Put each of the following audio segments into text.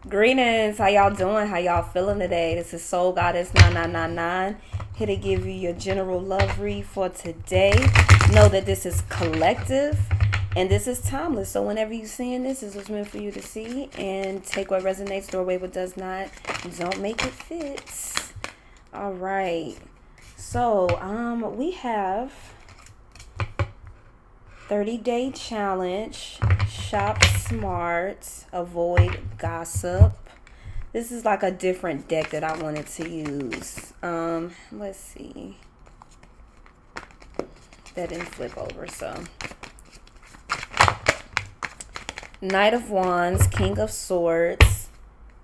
Greetings, how y'all doing? How y'all feeling today? This is Soul Goddess 9999, here to give you your general love read for today. Know that this is collective and this is timeless. So whenever you're seeing this is what's meant for you to see, and take what resonates, throw away what does not. Don't make it fit. All right. So we have 30-day challenge. Shop smart, avoid gossip. This is like a different deck that I wanted to use. Let's see. That didn't flip over, so. Knight of Wands, King of Swords,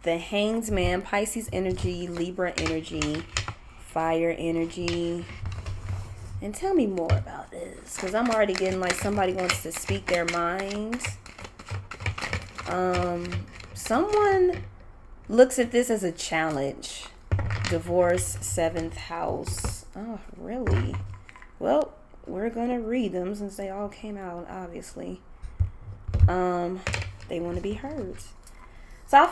the Hanged Man, Pisces energy, Libra energy, fire energy. And tell me more about this, because I'm already getting like somebody wants to speak their mind. Someone looks at this as a challenge. Divorce, 7th house. Oh, really? Well, we're gonna read them since they all came out, obviously. They want to be heard. So I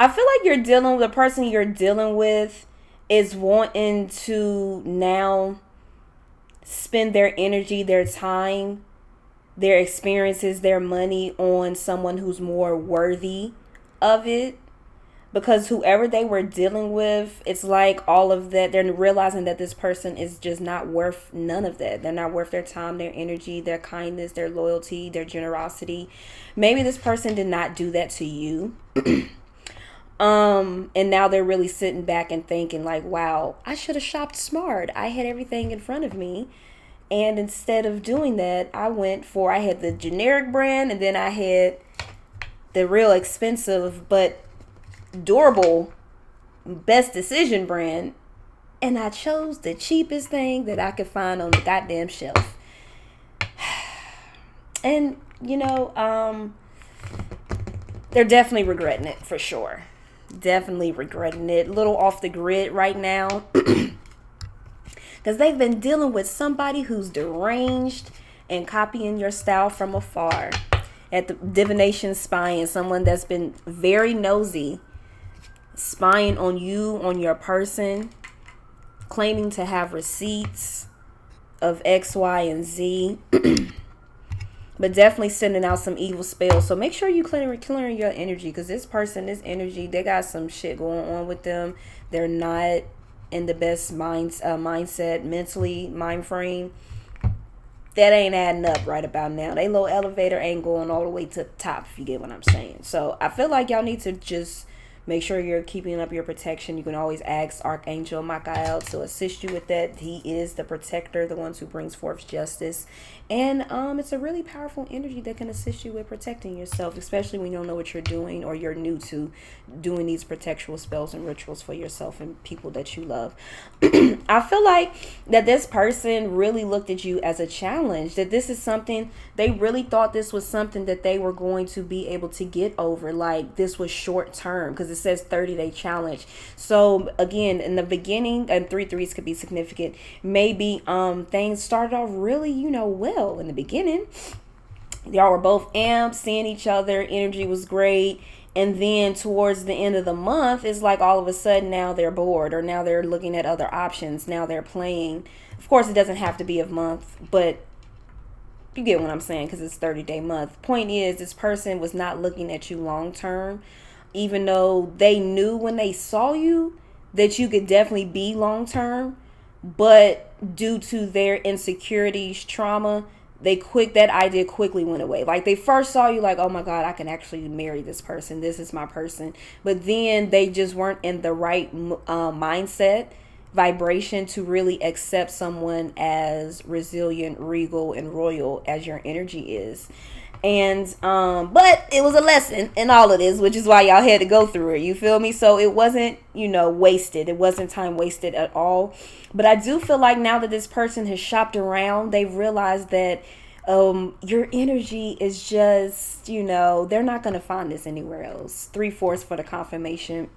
feel like you're dealing with the person you're dealing with is wanting to now spend their energy, their time, their experiences, their money on someone who's more worthy of it. Because whoever they were dealing with, it's like all of that, they're realizing that this person is just not worth none of that. They're not worth their time, their energy, their kindness, their loyalty, their generosity. Maybe this person did not do that to you. And now they're really sitting back and thinking like, wow, I should have shopped smart. I had everything in front of me. And instead of doing that, I had the generic brand, and then I had the real expensive but durable best decision brand. And I chose the cheapest thing that I could find on the goddamn shelf. And, they're definitely regretting it for sure. Definitely regretting it. A little off the grid right now. Because they've been dealing with somebody who's deranged and copying your style from afar. At the divination spying, someone that's been very nosy, spying on you, on your person, claiming to have receipts of X, Y, and Z. But definitely sending out some evil spells. So make sure you clearing your energy, because this person, this energy, they got some shit going on with them. They're not in the best mindset, mentally, mind frame. That ain't adding up right about now. They low elevator ain't going all the way to the top, if you get what I'm saying. So I feel like y'all need to just make sure you're keeping up your protection. You can always ask Archangel Michael to assist you with that. He is the protector, the one who brings forth justice. And it's a really powerful energy that can assist you with protecting yourself, especially when you don't know what you're doing or you're new to doing these protectual spells and rituals for yourself and people that you love. I feel like that this person really looked at you as a challenge, that this is something, they really thought this was something that they were going to be able to get over. Like this was short term, because it says 30-day challenge. So again, in the beginning, and 3 threes could be significant, maybe things started off really, well in the beginning. Y'all were both amped, seeing each other, energy was great. And then towards the end of the month, it's like all of a sudden now they're bored, or now they're looking at other options. Now they're playing. Of course, it doesn't have to be a month, but you get what I'm saying, because it's 30-day month. Point is, this person was not looking at you long term, even though they knew when they saw you that you could definitely be long term. But due to their insecurities, trauma, that idea quickly went away. Like they first saw you like, oh my God, I can actually marry this person. This is my person. But then they just weren't in the right mindset, vibration to really accept someone as resilient, regal, and royal as your energy is. And but it was a lesson in all of this, which is why y'all had to go through it. You feel me? So it wasn't, wasted. It wasn't time wasted at all. But I do feel like now that this person has shopped around, they've realized that your energy is just, they're not going to find this anywhere else. 3/4 for the confirmation.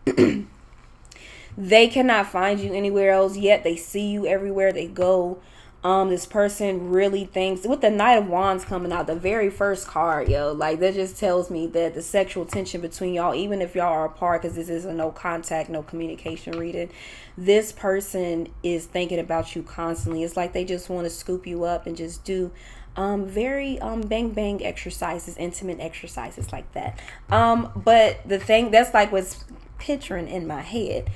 They cannot find you anywhere else, yet they see you everywhere they go. This person really thinks, with the Knight of Wands coming out, the very first card, yo, like that just tells me that the sexual tension between y'all, even if y'all are apart, because this is a no contact, no communication reading, this person is thinking about you constantly. It's like they just want to scoop you up and just do very bang bang exercises, intimate exercises like that. But the thing that's like what's picturing in my head,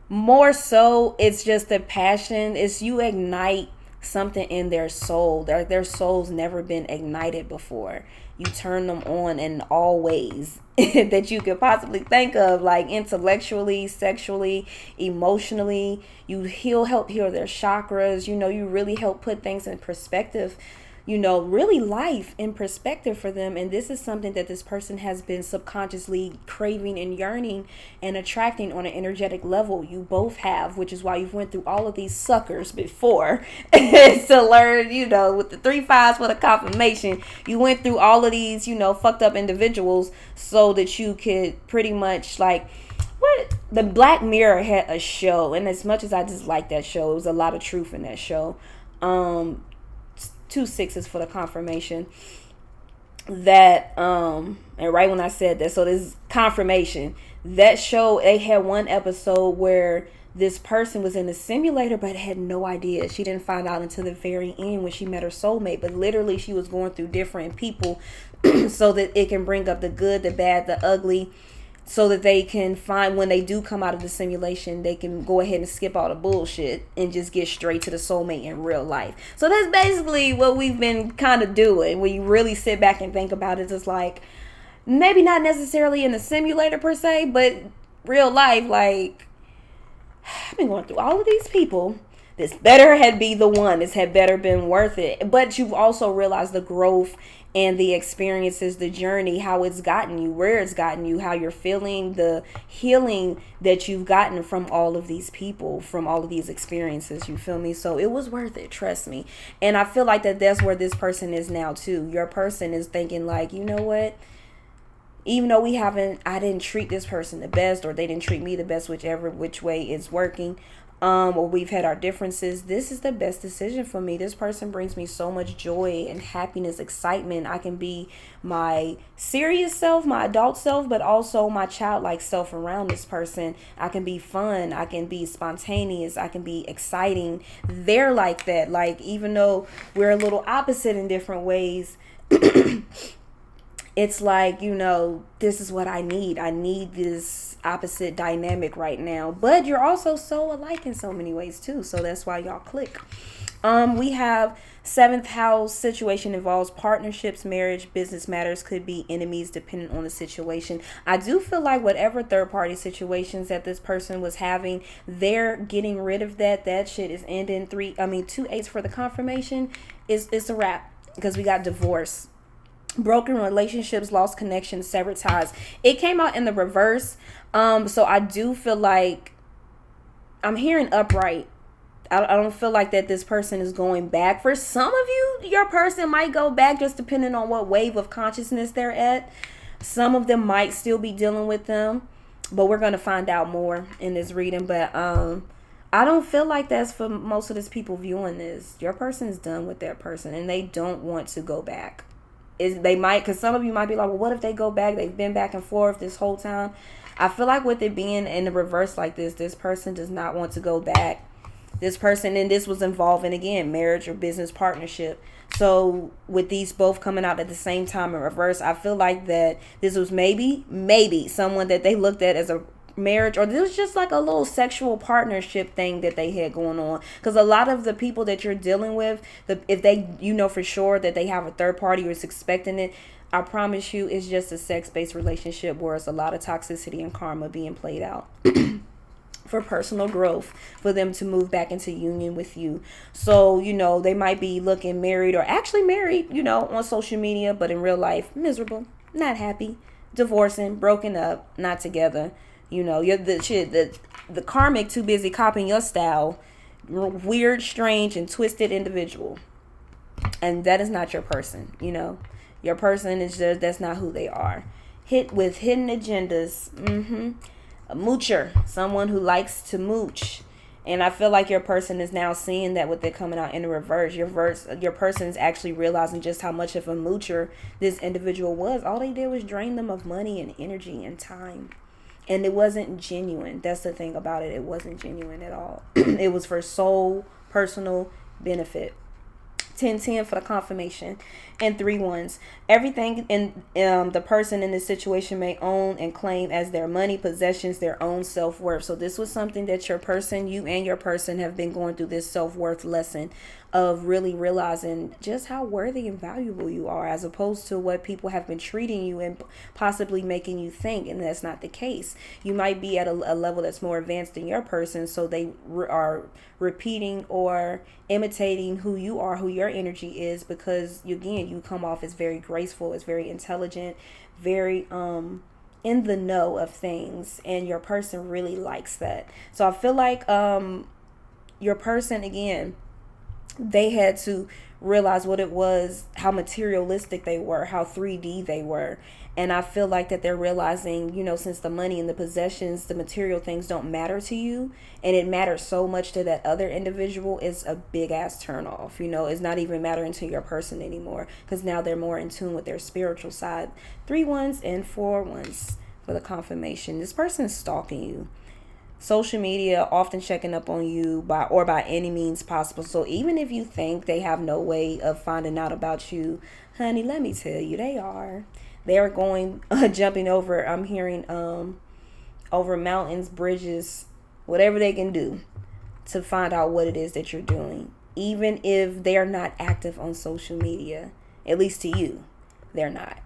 more so, it's just the passion. It's you ignite something in their soul. Their soul's never been ignited before. You turn them on in all ways that you could possibly think of, like intellectually, sexually, emotionally. He'll help heal their chakras. You really help put things in perspective, really life in perspective for them. And this is something that this person has been subconsciously craving and yearning and attracting on an energetic level. You both have, which is why you've went through all of these suckers before to learn, with the 3 5s for the confirmation. You went through all of these, fucked up individuals so that you could pretty much like, what the Black Mirror had a show, and as much as I just like that show, it was a lot of truth in that show. 2 6s for the confirmation. That and right when I said that, so this confirmation, that show, they had one episode where this person was in a simulator but had no idea. She didn't find out until the very end when she met her soulmate. But literally she was going through different people so that it can bring up the good, the bad, the ugly, so that they can find, when they do come out of the simulation, they can go ahead and skip all the bullshit and just get straight to the soulmate in real life. So that's basically what we've been kind of doing. When you really sit back and think about it, it's like, maybe not necessarily in the simulator per se, but real life, like, I've been going through all of these people. This better had be the one. This had better been worth it. But you've also realized the growth and the experiences, the journey, how it's gotten you, where it's gotten you, how you're feeling, the healing that you've gotten from all of these people, from all of these experiences, you feel me? So it was worth it, trust me. And I feel like that's where this person is now too. Your person is thinking like, you know what? Even though I didn't treat this person the best, or they didn't treat me the best, which way it's working, or we've had our differences, this is the best decision for me. This person brings me so much joy and happiness, excitement. I can be my serious self, my adult self, but also my childlike self around this person. I can be fun. I can be spontaneous. I can be exciting. They're like that. Like, even though we're a little opposite in different ways, it's like, this is what I need. I need this opposite dynamic right now. But you're also so alike in so many ways too. So that's why y'all click. We have 7th house situation involves partnerships, marriage, business matters, could be enemies depending on the situation. I do feel like whatever third party situations that this person was having, they're getting rid of that. That shit is ending. 2 8s for the confirmation. It's a wrap, because we got divorce, broken relationships, lost connections, severed ties. It came out in the reverse. So I do feel like I'm hearing upright. I don't feel like that this person is going back. For some of you, your person might go back, just depending on what wave of consciousness they're at. Some of them might still be dealing with them, but we're going to find out more in this reading. But I don't feel like that's for most of these people viewing this. Your person is done with their person and they don't want to go back. They might, because some of you might be like, well, what if they go back? They've been back and forth this whole time. I feel like with it being in the reverse like this person does not want to go back. This person, and this was involving, again, marriage or business partnership. So with these both coming out at the same time in reverse, I feel like that this was maybe someone that they looked at as a marriage, or this was just like a little sexual partnership thing that they had going on. Because a lot of the people that you're dealing with, if they, for sure that they have a third party or is expecting it, I promise you it's just a sex-based relationship where it's a lot of toxicity and karma being played out for personal growth, for them to move back into union with you. So, they might be looking married, or actually married, on social media, but in real life, miserable, not happy, divorcing, broken up, not together. You're the karmic, too busy copying your style, weird, strange, and twisted individual. And that is not your person, Your person is just, that's not who they are. Hit with hidden agendas. A moocher, someone who likes to mooch And I feel like your person is now seeing that with it coming out in the reverse. Your person is actually realizing just how much of a moocher this individual was. All they did was drain them of money and energy and time. And it wasn't genuine. That's the thing about it. It wasn't genuine at all. It was for sole personal benefit. 10-10 for the confirmation, and 3 ones. Everything in the person in this situation may own and claim as their money, possessions, their own self-worth. So this was something that you and your person have been going through, this self-worth lesson of really realizing just how worthy and valuable you are, as opposed to what people have been treating you and possibly making you think. And that's not the case. You might be at a level that's more advanced than your person, so they are repeating or imitating who you are, who your energy is, because you come off as very graceful, as very intelligent, very in the know of things, and your person really likes that. So I feel like your person, again, they had to realize what it was, how materialistic they were, how 3D they were. And I feel like that they're realizing, since the money and the possessions, the material things don't matter to you, and it matters so much to that other individual, is a big ass turn off. It's not even mattering to your person anymore, because now they're more in tune with their spiritual side. 3 ones and 4 ones for the confirmation. This person is stalking you. Social media, often checking up on you by any means possible. So even if you think they have no way of finding out about you, honey, let me tell you, they are. They are going, jumping over, I'm hearing, over mountains, bridges, whatever they can do to find out what it is that you're doing. Even if they are not active on social media, at least to you, they're not.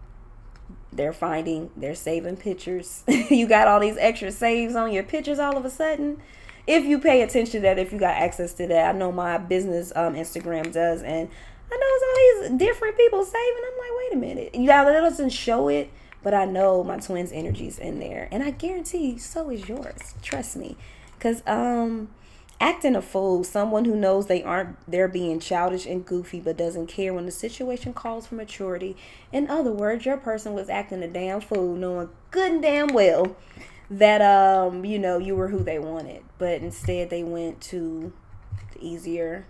They're saving pictures. You got all these extra saves on your pictures all of a sudden. If you pay attention to that, if you got access to that, I know my business Instagram does, and I know it's all these different people saving. I'm like, wait a minute. That doesn't show it, but I know my twins' energy's in there, and I guarantee so is yours. Trust me, because acting a fool, someone who knows they're being childish and goofy, but doesn't care when the situation calls for maturity. In other words, your person was acting a damn fool, knowing good and damn well that you were who they wanted, but instead they went to the easier.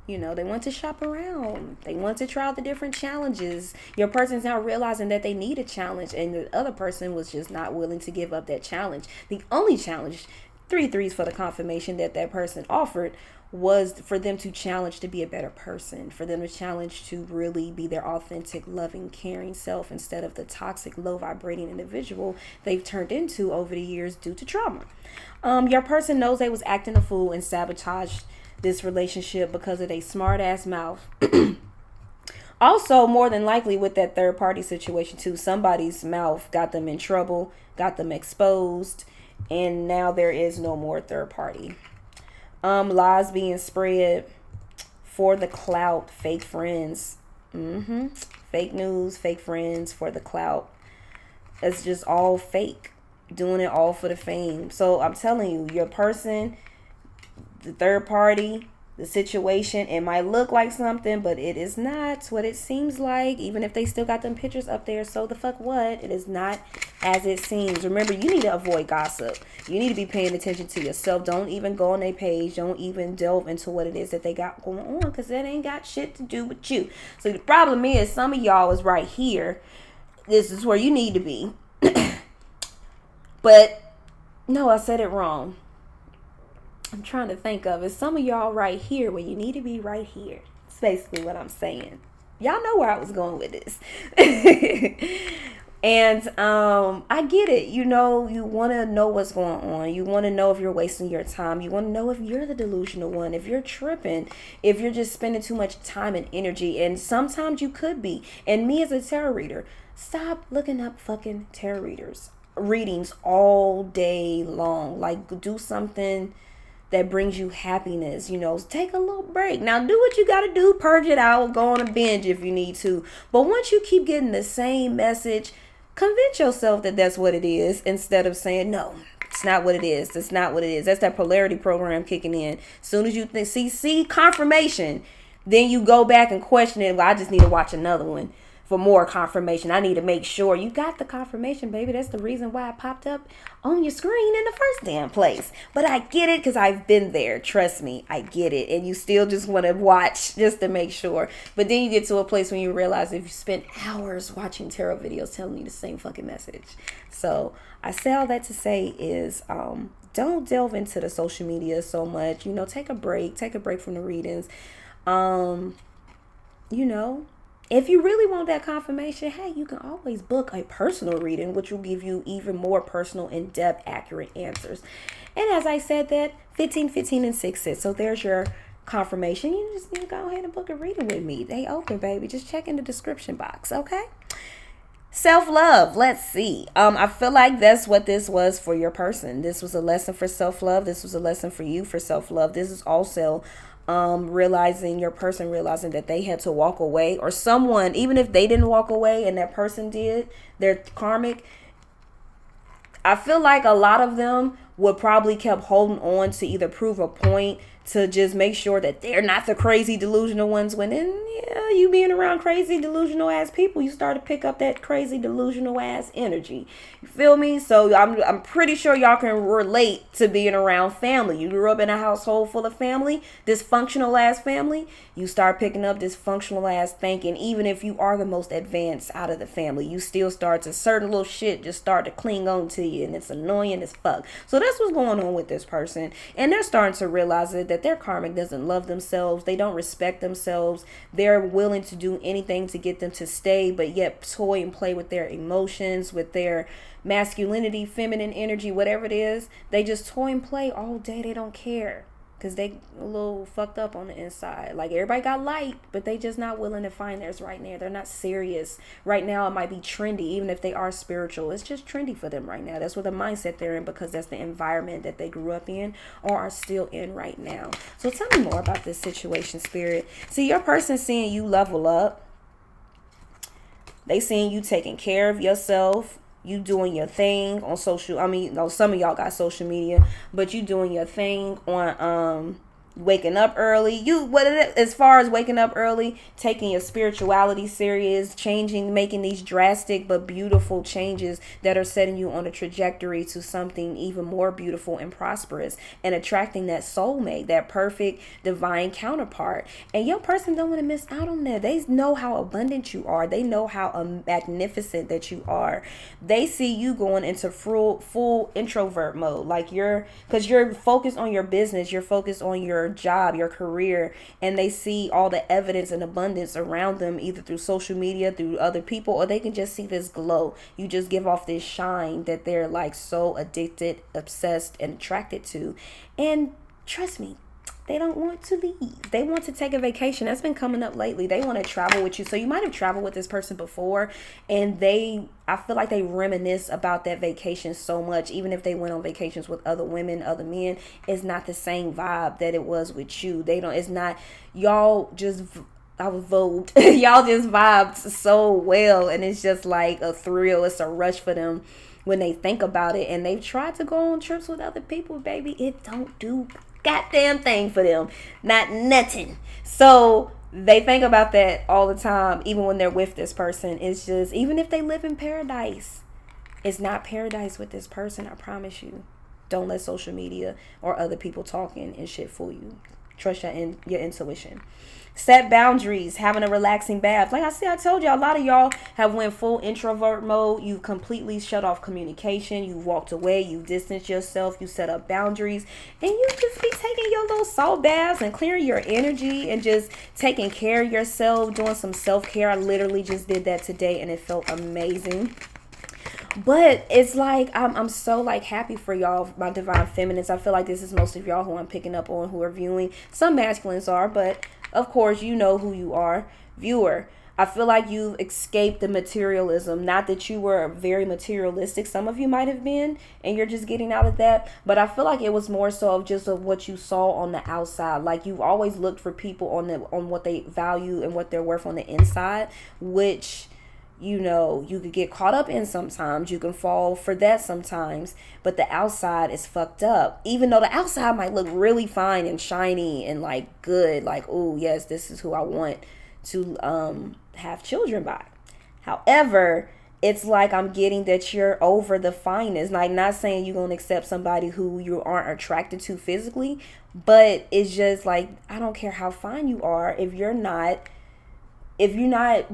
They want to shop around. They want to try out the different challenges. Your person's now realizing that they need a challenge, and the other person was just not willing to give up that challenge. The only challenge, 3 3s for the confirmation, that person offered was for them to challenge to be a better person, for them to challenge to really be their authentic, loving, caring self, instead of the toxic, low vibrating individual they've turned into over the years due to trauma. Your person knows they was acting a fool and sabotaged this relationship because of a smart ass mouth. Also, more than likely with that third party situation too, somebody's mouth got them in trouble, got them exposed, and now there is no more third party. Lies being spread for the clout, fake friends, fake news, fake friends for the clout. It's just all fake, doing it all for the fame. So I'm telling you, your person, the third party, the situation, it might look like something, but it is not what it seems like, even if they still got them pictures up there. So the fuck what? It is not as it seems. Remember, you need to avoid gossip. You need to be paying attention to yourself. Don't even go on their page. Don't even delve into what it is that they got going on, because that ain't got shit to do with you. So the problem is, some of y'all is right here. This is where you need to be. But no, I said it wrong. I'm trying to think of it. Some of y'all right here where you need to be right here. That's basically what I'm saying. Y'all know where I was going with this. And I get it. You want to know what's going on. You want to know if you're wasting your time. You want to know if you're the delusional one, if you're tripping, if you're just spending too much time and energy. And sometimes you could be. And me as a tarot reader, stop looking up fucking tarot readings all day long. Like, do something that brings you happiness. Take a little break. Now do what you gotta do, purge it out, go on a binge if you need to. But once you keep getting the same message, convince yourself that that's what it is, instead of saying, no, it's not what it is. That's not what it is. That's that polarity program kicking in. As soon as you see confirmation, then you go back and question it. Well, I just need to watch another one. for more confirmation. I need to make sure you got the confirmation, baby. That's the reason why it popped up on your screen in the first damn place. But I get it because I've been there. Trust me, I get it. And you still just want to watch just to make sure. But then you get to a place when you realize if you spend hours watching tarot videos telling you the same fucking message. So I say all that to say is don't delve into the social media so much. You know, take a break from the readings. You know, if you really want that confirmation, hey, you can always book a personal reading, which will give you even more personal, in-depth, accurate answers. And as I said that, 15, 15, and 6 sets. So there's your confirmation. You just need to go ahead and book a reading with me. They open, baby. Just check in the description box, okay? Self-love. Let's see. I feel like that's what this was for your person. This was a lesson for self-love. This was a lesson for you for self-love. This is also realizing that they had to walk away, or someone, even if they didn't walk away and that person did, they're karmic. I feel like a lot of them would probably kept holding on to either prove a point, to just make sure that they're not the crazy delusional ones, when you being around crazy delusional ass people, you start to pick up that crazy delusional ass energy. You feel me? So I'm pretty sure y'all can relate to being around family. You grew up in a household full of family, dysfunctional ass family. You start picking up dysfunctional ass thinking. Even if you are the most advanced out of the family, you still start to, certain little shit just start to cling on to you, and it's annoying as fuck. So that's what's going on with this person, and they're starting to realize that their karmic doesn't love themselves. They don't respect themselves. They're willing to do anything to get them to stay, but yet toy and play with their emotions, with their masculinity, feminine energy, whatever it is. They just toy and play all day. They don't care because they a little fucked up on the inside. Like, everybody got light, but they just not willing to find theirs right now. They're not serious. Right now it might be trendy, even if they are spiritual. It's just trendy for them right now. That's what the mindset they're in, because that's the environment that they grew up in or are still in right now. So tell me more about this situation, Spirit. See, your person seeing you level up. They seeing you taking care of yourself. You doing your thing on social. Some of y'all got social media, but you doing your thing on waking up early. As far as waking up early, taking your spirituality serious, changing, making these drastic but beautiful changes that are setting you on a trajectory to something even more beautiful and prosperous, and attracting that soulmate, that perfect divine counterpart. And your person don't want to miss out on that. They know how abundant you are. They know how magnificent that you are. They see you going into full introvert mode, like because you're focused on your business, you're focused on your job, your career, and they see all the evidence and abundance around them, either through social media, through other people, or they can just see this glow. You just give off this shine that they're like so addicted, obsessed, and attracted to. And trust me, they don't want to leave. They want to take a vacation. That's been coming up lately. They want to travel with you. So you might have traveled with this person before, and I feel like they reminisce about that vacation so much. Even if they went on vacations with other women, other men, it's not the same vibe that it was with you. It's not, y'all just, I was vogued. Y'all just vibed so well, and it's just like a thrill. It's a rush for them when they think about it. And they've tried to go on trips with other people, baby. It don't do goddamn thing for them. Not nothing. So they think about that all the time, even when they're with this person. It's just, even if they live in paradise, it's not paradise with this person, I promise you. Don't let social media or other people talking and shit fool you. Trust your intuition. Set boundaries, having a relaxing bath. Like I told you, a lot of y'all have went full introvert mode. You've completely shut off communication. You've walked away. You distanced yourself. You set up boundaries. And you just be taking your little salt baths and clearing your energy and just taking care of yourself, doing some self-care. I literally just did that today, and it felt amazing. But it's like, I'm so like happy for y'all, my divine feminines. I feel like this is most of y'all who I'm picking up on, who are viewing. Some masculines are, but of course you know who you are, viewer. I feel like you've escaped the materialism. Not that you were very materialistic. Some of you might have been, and you're just getting out of that. But I feel like it was more so of what you saw on the outside. Like, you've always looked for people on what they value and what they're worth on the inside, which, you know, you could get caught up in sometimes. You can fall for that sometimes. But the outside is fucked up. Even though the outside might look really fine and shiny and like good. Like, oh yes, this is who I want to have children by. However, it's like I'm getting that you're over the fineness. Like, not saying you're going to accept somebody who you aren't attracted to physically, but it's just like, I don't care how fine you are. If you're not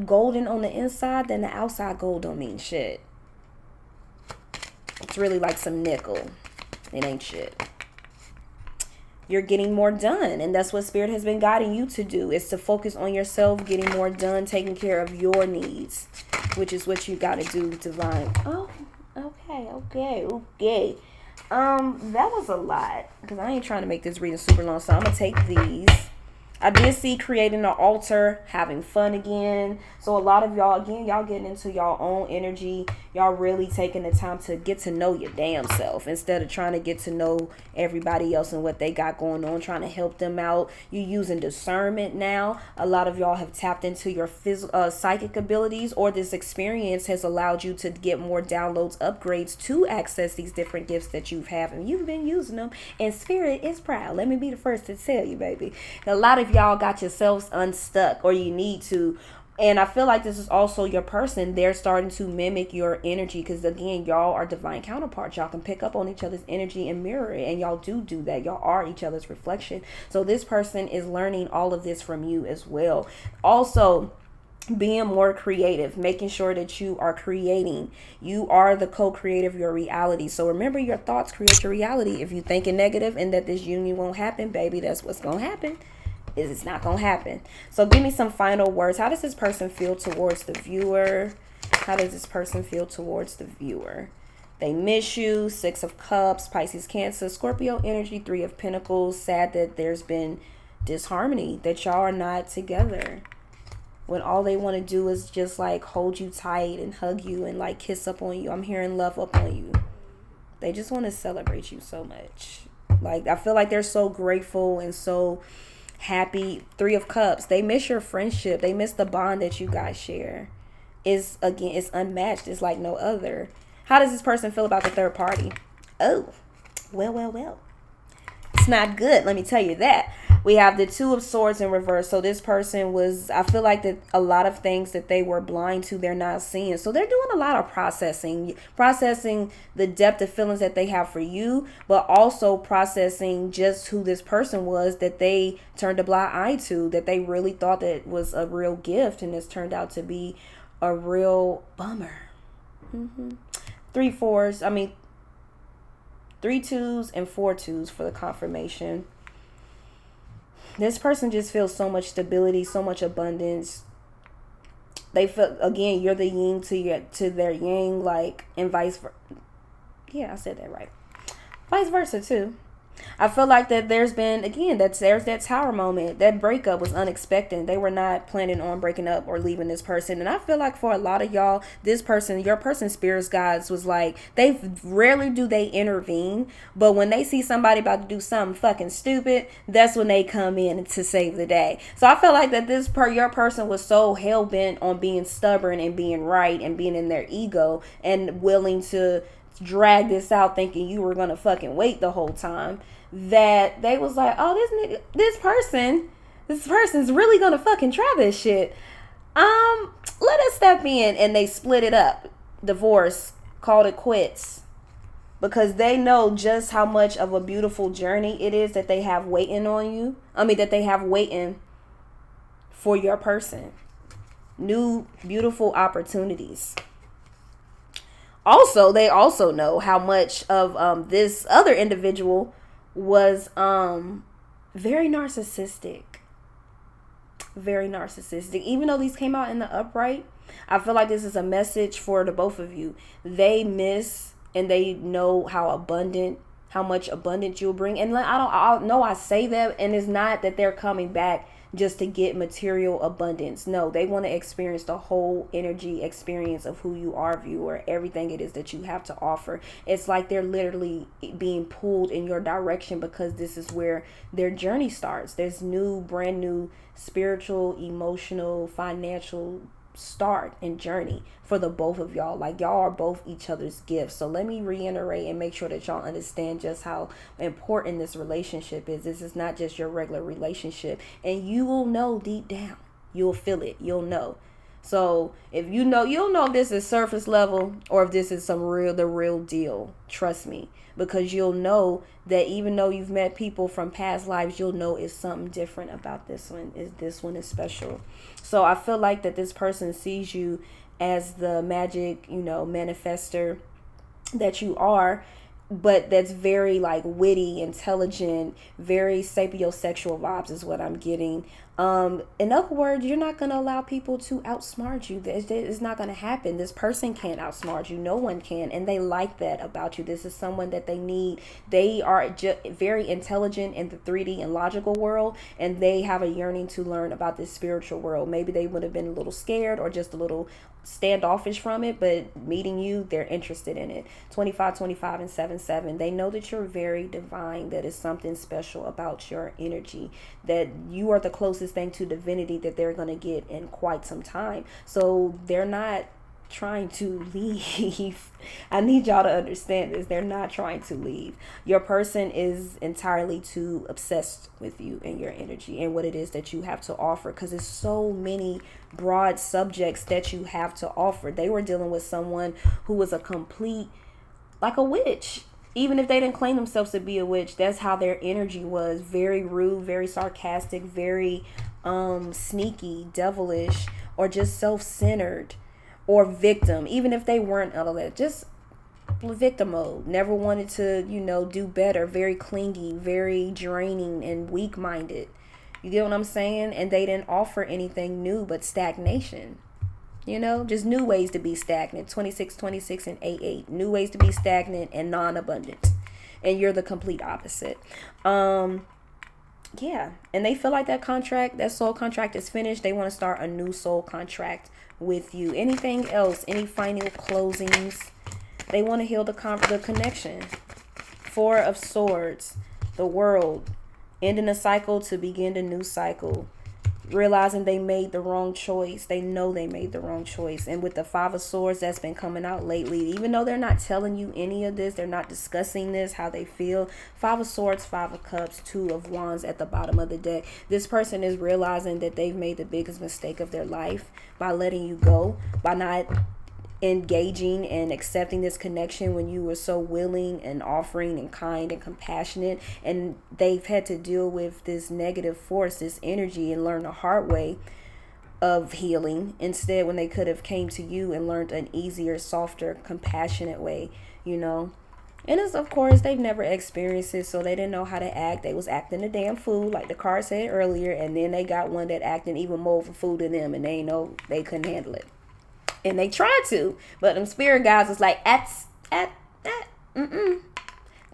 golden on the inside, then the outside gold don't mean shit. It's really like some nickel. It ain't shit. You're getting more done, and that's what Spirit has been guiding you to do, is to focus on yourself, getting more done, taking care of your needs, which is what you got to do, divine. Oh, okay. That was a lot, because I ain't trying to make this reading super long, so I'm gonna take these. I did see creating an altar, having fun again. So a lot of y'all, again, y'all getting into y'all own energy. Y'all really taking the time to get to know your damn self instead of trying to get to know everybody else and what they got going on, trying to help them out. You're using discernment now. A lot of y'all have tapped into your psychic abilities, or this experience has allowed you to get more downloads, upgrades to access these different gifts that you have, and you've been using them, and Spirit is proud. Let me be the first to tell you, baby. A lot of y'all got yourselves unstuck, or you need to. And I feel like this is also your person. They're starting to mimic your energy, because again, y'all are divine counterparts. Y'all can pick up on each other's energy and mirror it, and y'all do that. Y'all are each other's reflection. So this person is learning all of this from you as well. Also, being more creative, making sure that you are creating. You are the co-creator of your reality. So remember, your thoughts create your reality. If you thinking negative and that this union won't happen, baby, that's what's gonna happen. It's not gonna happen. So give me some final words. How does this person feel towards the viewer? How does this person feel towards the viewer? They miss you. 6 of Cups, Pisces, Cancer, Scorpio energy, 3 of Pentacles. Sad that there's been disharmony, that y'all are not together, when all they want to do is just like hold you tight and hug you and like kiss up on you. I'm hearing love up on you. They just want to celebrate you so much. Like, I feel like they're so grateful and so happy. 3 of Cups. They miss your friendship. They miss the bond that you guys share. It's unmatched. It's like no other. How does this person feel about the third party? Oh, well. It's not good. Let me tell you that. We have the 2 of Swords in reverse. So this person was, I feel like that a lot of things that they were blind to, they're not seeing. So they're doing a lot of processing the depth of feelings that they have for you, but also processing just who this person was that they turned a blind eye to, that they really thought that was a real gift, and it's turned out to be a real bummer. 3 2s and 4 2s for the confirmation. This person just feels so much stability, so much abundance. They feel, again, you're the yin to their yang, like, and vice versa. Yeah, I said that right. Vice versa too. I feel like that there's been, again, there's that tower moment. That breakup was unexpected. They were not planning on breaking up or leaving this person. And I feel like for a lot of y'all, this person, your person's spirit's guides was like, rarely do they intervene. But when they see somebody about to do something fucking stupid, that's when they come in to save the day. So I feel like that your person was so hell-bent on being stubborn and being right and being in their ego and willing to drag this out, thinking you were gonna fucking wait the whole time, that they was like, oh, this person's really gonna fucking try this shit. Let us step in, and they split it up, divorce, called it quits, because they know just how much of a beautiful journey it is that they have waiting on you. That they have waiting for your person. New beautiful opportunities. Also, they also know how much of this other individual was very narcissistic. Very narcissistic. Even though these came out in the upright, I feel like this is a message for the both of you. They miss and they know how much abundance you'll bring. And I know I say that, and it's not that they're coming back just to get material abundance. No, they want to experience the whole energy experience of who you are, viewer, everything it is that you have to offer. It's like they're literally being pulled in your direction, because this is where their journey starts. There's brand new spiritual, emotional, financial start and journey for the both of y'all. Like, y'all are both each other's gifts. So let me reiterate and make sure that y'all understand just how important this relationship is. This is not just your regular relationship, and you will know deep down. You'll feel it. You'll know. So if you know, you'll know if this is surface level or if this is the real deal. Trust me, because you'll know that even though you've met people from past lives, you'll know it's something different about this one. This one is special. So I feel like that this person sees you as the magic, manifester that you are, but that's very like witty, intelligent, very sapiosexual vibes is what I'm getting. In other words, you're not going to allow people to outsmart you. It's not going to happen. This person can't outsmart you. No one can. And they like that about you. This is someone that they need. They are very intelligent in the 3D and logical world, and they have a yearning to learn about this spiritual world. Maybe they would have been a little scared or just a little standoffish from it, but meeting you, they're interested in it. 25, 25, and 7, 7. They know that you're very divine. That is something special about your energy. That you are the closest thing to divinity that they're going to get in quite some time. So they're not trying to leave. I need y'all to understand this. They're not trying to leave. Your person is entirely too obsessed with you and your energy and what it is that you have to offer, because there's so many broad subjects that you have to offer. They were dealing with someone who was a complete, like a witch. Even if they didn't claim themselves to be a witch, that's how their energy was. Very rude, very sarcastic, very sneaky, devilish, or just self-centered, or victim. Even if they weren't all of that, just victim mode. Never wanted to, do better. Very clingy, very draining, and weak-minded. You get what I'm saying? And they didn't offer anything new but stagnation. Just new ways to be stagnant. 26, 26, and 8, 8. New ways to be stagnant and non-abundant. And you're the complete opposite. Yeah. And they feel like that soul contract is finished. They want to start a new soul contract with you. Anything else? Any final closings? They want to heal the connection. 4 of Swords. The World. Ending a cycle to begin a new cycle. Realizing they made the wrong choice. They know they made the wrong choice. And with the 5 of Swords that's been coming out lately, even though they're not telling you any of this, they're not discussing this, how they feel. 5 of Swords, 5 of Cups, 2 of Wands at the bottom of the deck. This person is realizing that they've made the biggest mistake of their life by letting you go, by not engaging and accepting this connection when you were so willing and offering and kind and compassionate. And they've had to deal with this negative force, this energy, and learn the hard way of healing, instead when they could have came to you and learned an easier, softer, compassionate way. And it's, of course, they've never experienced it, so they didn't know how to act. They was acting a damn fool, like the card said earlier, and then they got one that acting even more of a fool than them, and they know they couldn't handle it. And they tried to, but them spirit guys was like,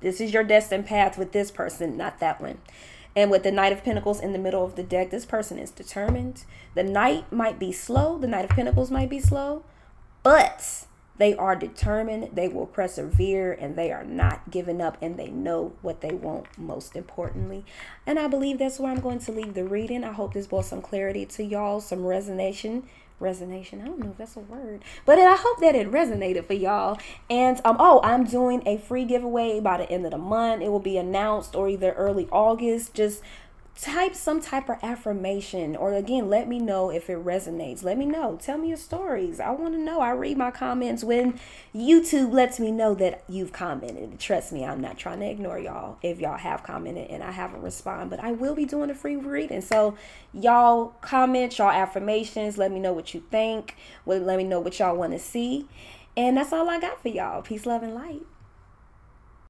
this is your destined path with this person, not that one. And with the Knight of Pentacles in the middle of the deck, this person is determined. The Knight might be slow. The Knight of Pentacles might be slow, but they are determined. They will persevere, and they are not giving up, and they know what they want, most importantly. And I believe that's where I'm going to leave the reading. I hope this brought some clarity to y'all, some resonation. I don't know if that's a word, but I hope that it resonated for y'all. And I'm doing a free giveaway by the end of the month. It will be announced, or either early August. Just type some type of affirmation, or again, let me know if it resonates. Let me know. Tell me your stories. I want to know. I read my comments when YouTube lets me know that you've commented. Trust me, I'm not trying to ignore y'all if y'all have commented and I haven't responded, but I will be doing a free reading. So y'all comment y'all affirmations. Let me know what you think. Let me know what y'all want to see. And that's all I got for y'all. Peace, love, and light.